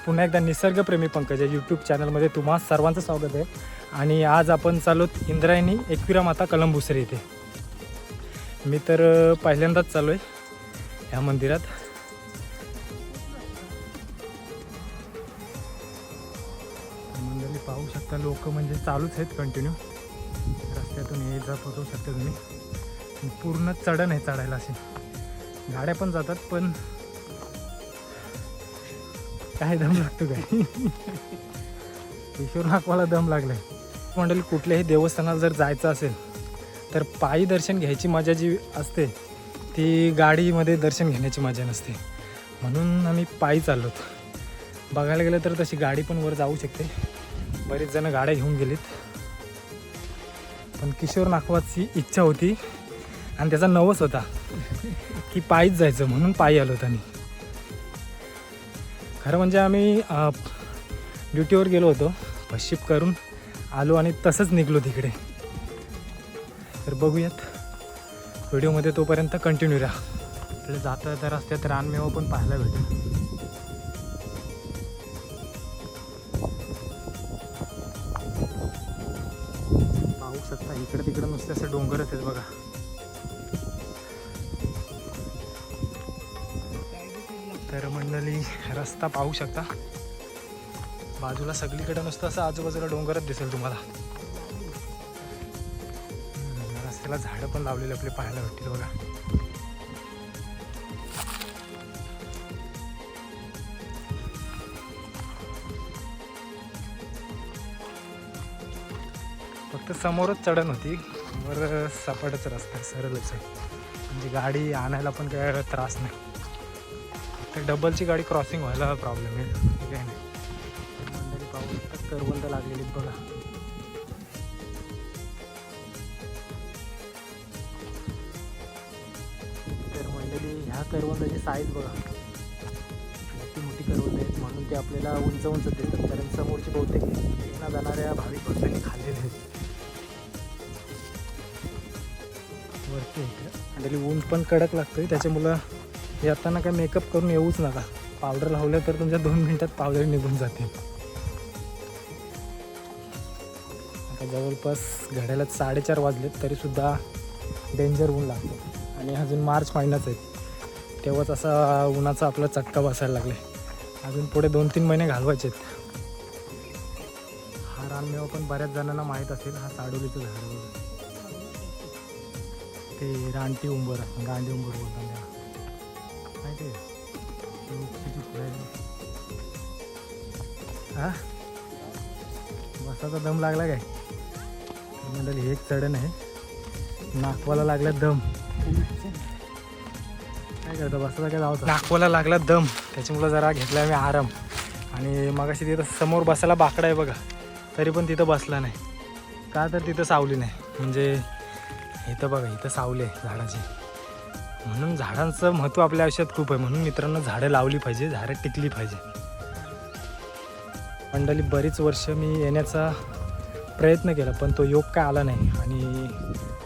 पुन्हा एकदा निसर्गप्रेमी पंकज या यूट्यूब चॅनलमध्ये तुम्हा सर्वांचं स्वागत आहे. आणि आज आपण चाललोत इंद्रायणी एकविरा माता कलंबुसरी इथे. मी तर पहिल्यांदाच चाललो आहे ह्या मंदिरात. मंडळी पाहू शकता, लोक म्हणजे चालूच आहेत कंटिन्यू. रस्त्यातून ये जा होऊ शकता तुम्ही. पूर्ण चढण आहे चढायला, अशी गाड्या पण जातात, पण काय दम लागतो काय किशोर नाकवाला दम लागलाय. मंडळी कुठल्याही देवस्थानाला जर जायचं असेल तर पायी दर्शन घ्यायची मजा जी असते ती गाडीमध्ये दर्शन घेण्याची मजा नसते. म्हणून आम्ही पायी चाललोत. बघायला गेलं तर तशी गाडी पण वर जाऊ शकते, बरेच जण गाड्या घेऊन गेलीत. पण किशोर नाकवाची इच्छा होती आणि त्याचा नवस होता की पायीच जायचं, म्हणून पायी आलो. आणि खरं म्हणजे आम्ही ड्युटीवर गेलो होतो, पश्चिप करून आलो आणि तसंच निघलो तिकडे. तर बघूयात व्हिडिओमध्ये, तोपर्यंत कंटिन्यू राहा. आपल्याला जाता तर रस्त्यात रानमेवा पण पाहायला भेटेल. पाहू शकता इकडे तिकडे नुसते असं डोंगरच आहेत बघा. तर मंडळी रस्ता पाहू शकता, बाजूला सगळीकडे नुसतं असं आजूबाजूला डोंगरच दिसेल तुम्हाला. रस्त्याला झाडं पण लावलेली आपले पाहायला भेटतील बघा. फक्त समोरच चढण होती, वर सपाटच रस्ता सरळच आहे, म्हणजे गाडी आणायला पण काय त्रास नाही. तर डबलची गाडी क्रॉसिंग व्हायला प्रॉब्लेम आहे, काय नाही. मंडळी पाहू शकतात करवंद लागलेली बघा. तर मंडळी ह्या करवंदाची साईज बघा, मोठी मोठी करवंद आहेत, म्हणून ते आपल्याला उंच उंच दिसतात. कारण समोरची बहुतेक येणं जाणाऱ्या भाविक भक्तांनी खाल्लेले आहेत. वरती मंडळी ऊन पण कडक लागतोय, त्याच्यामुळं येताना काय मेकअप करून येऊच नका. पावडर लावलं तर तुमच्या 2 मिनिटात पावडर निघून जाते. आता जवळपास घड्याला 4:30 वाजलेत, तरीसुद्धा डेंजर ऊन लागतं. आणि अजून मार्च महिनाच आहे, तेव्हाच असा उन्हाचा आपला चटका बसायला लागला. अजून पुढे 2-3 महिने घालवायचे आहेत. हा रानमेवा पण बऱ्याच जणांना माहीत असेल. हा साडोलीचं झाड आहे, ते रानटी उंबर, गांडी उंबर बोलतात त्याला, माहिती आहे. हा बसाचा दम लागला काय मंडळी. एक चढण आहे, नाकवाला लागला दम. काय करतो, बसाचा काय जावं, नाकवाला लागला दम, त्याच्यामुळं जरा घेतला आम्ही आराम. आणि मगाशी तिथं समोर बसायला बाकडा आहे बघा, तरी पण तिथं बसला नाही. का तर तिथं सावली नाही, म्हणजे इथं बघा इथं सावली आहे झाडाची. म्हणून झाडांचं महत्त्व आपल्या आयुष्यात खूप आहे. म्हणून मित्रांनो, झाडं लावली पाहिजे, झाडं टिकली पाहिजे. मंडळी बरीच वर्ष मी येण्याचा प्रयत्न केला, पण तो योग काय आला नाही. आणि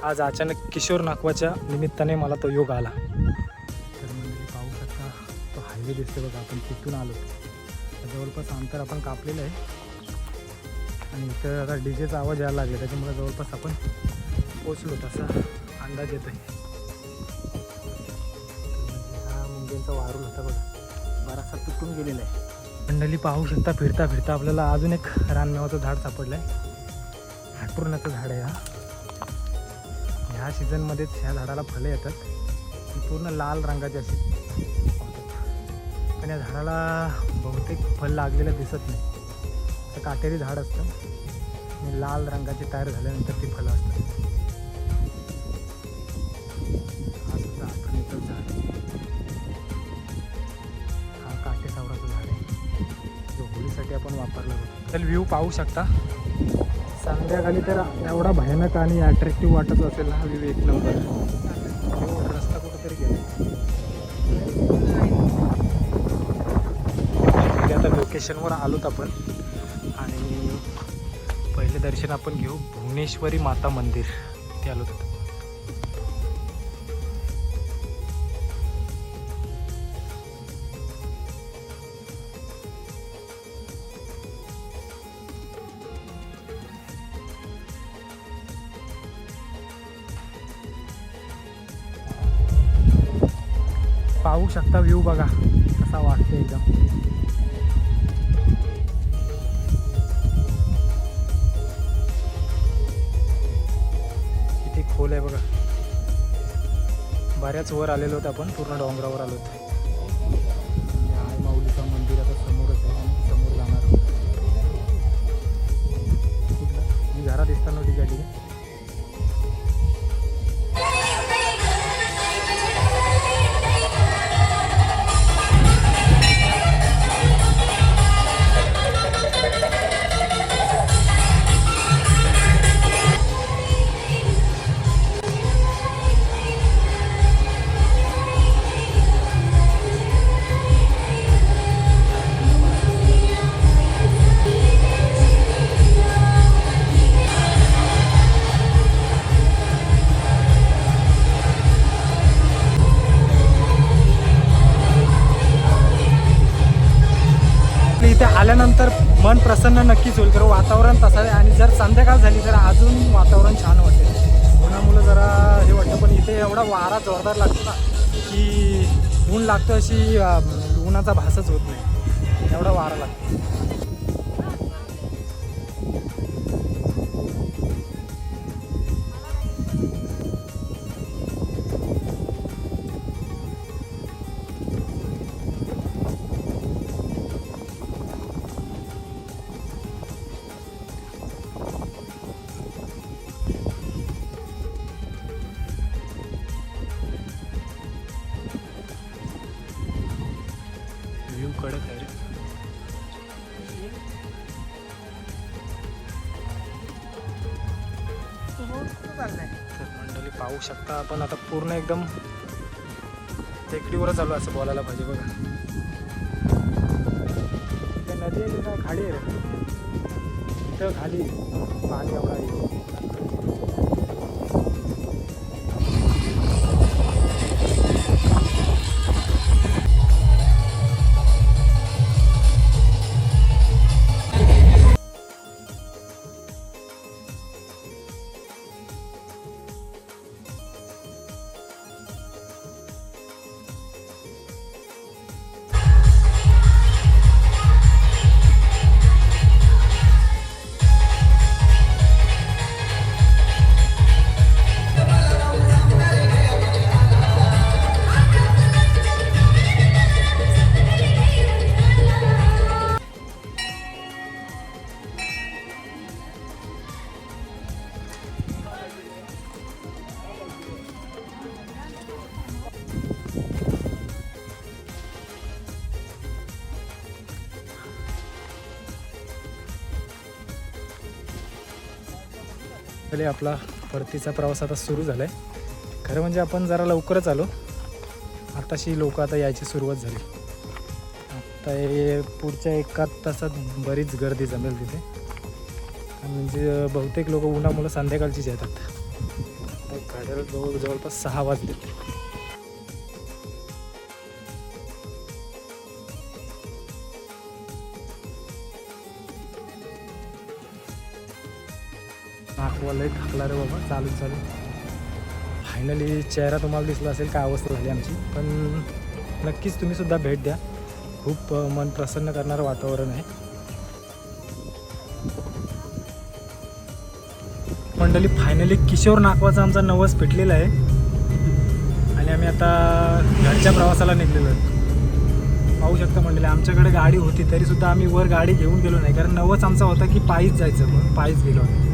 आज अचानक किशोर नाकवाच्या निमित्ताने मला तो योग आला. तर मंडळी पाहू शकता, तो हायवे दिसते बघा, आपण तिथून आलो. जवळपास अंतर आपण कापलेलं आहे. आणि इथं आता डीजेचा आवाज यायला लागला, त्याच्यामुळे जवळपास आपण पोचलो तसा अंदाज येतो आहे. हा मुंग्यांचा वारूळ होता बघा, बराचसा तुटून गेलेला आहे. मंडळी पाहू शकता, फिरता फिरता आपल्याला अजून एक रानमेवाचं झाड सापडलं आहे. हाटपूर्णाचं झाड आहे. ह्या सीझनमध्येच ह्या झाडाला फळं येतात, पूर्ण लाल रंगाची अशी होतात. पण या झाडाला बहुतेक फळ लागलेलं दिसत नाही. असं काटेरी झाड असतं आणि लाल रंगाची तयार झाल्यानंतर ती फळं असतात. असं आठवणीचं झाड आहे. हा काटेसावराचं झाड आहे, जो होळीसाठी आपण वापरला जातो. तर व्ह्यू पाहू शकता. संध्याकाळी तर एवढा भयानक आणि अट्रॅक्टिव्ह वाटत असेल हा व्ह्यू, एक नंबर. रस्ता कुठंतरी गेला. आता लोकेशनवर आलोत आपण. आणि पहिले दर्शन आपण घेऊ भुवनेश्वरी माता मंदिर, ते आलो होतो. पाहू शकता व्ह्यू बघा कसा वाटते एकदम. किती खोल आहे बघा. बऱ्याच वर आलेलो होतो आपण, पूर्ण डोंगरावर आलो होतो. आई माऊलीचं मंदिर आता समोरच आहे आणि समोर जाणार आहोत. कुठलं मी घरात दिसताना होती गाडी. इथे आल्यानंतर मन प्रसन्न नक्कीच होईल, कारण वातावरण तसं आहे. आणि जर संध्याकाळ झाली तर अजून वातावरण छान वाटेल. उन्हामुळं जरा हे वाटतं, पण इथे एवढा वारा जोरदार लागतो ना की ऊन लागतो अशी उन्हाचा भासच होत नाही, एवढा वारा लागतो. व्ह्यू कडक आहे रे. तर मंडळी पाहू शकता आपण आता पूर्ण एकदम टेकडीवरच आलो असं बोलायला पाहिजे बघा. ते नदी आहे काय खाडी आहे रे, तिथं खाली पाणी एवढा आहे. आपला परतीचा प्रवास आता सुरू झाला आहे. खरं म्हणजे आपण जरा लवकरच आलो, आताशी लोक आता यायची सुरुवात झाली. आता हे पुढच्या 1 तासात बरीच गर्दी जमेल तिथे, म्हणजे बहुतेक लोक उन्हामुळे संध्याकाळचीच येतात. गाड्याला जवळपास 6 वाजले. नाकवाला थाकला रे बाबा, चालू फायनली चेहरा तुम्हाला दिसला असेल काय अवस्था झाली आमची. पण नक्कीच तुम्ही सुद्धा भेट द्या, खूप मन प्रसन्न करणारं वातावरण आहे. मंडळी फायनली किशोर नाकवाचा आमचा नवस पेटलेला आहे आणि आम्ही आता घरच्या प्रवासाला निघलेलो आहे. पाहू शकता मंडळी, आमच्याकडे गाडी होती तरीसुद्धा आम्ही वर गाडी घेऊन गेलो नाही, कारण नवस आमचा होता की पायीच जायचं, म्हणून पायीच गेलो आम्ही.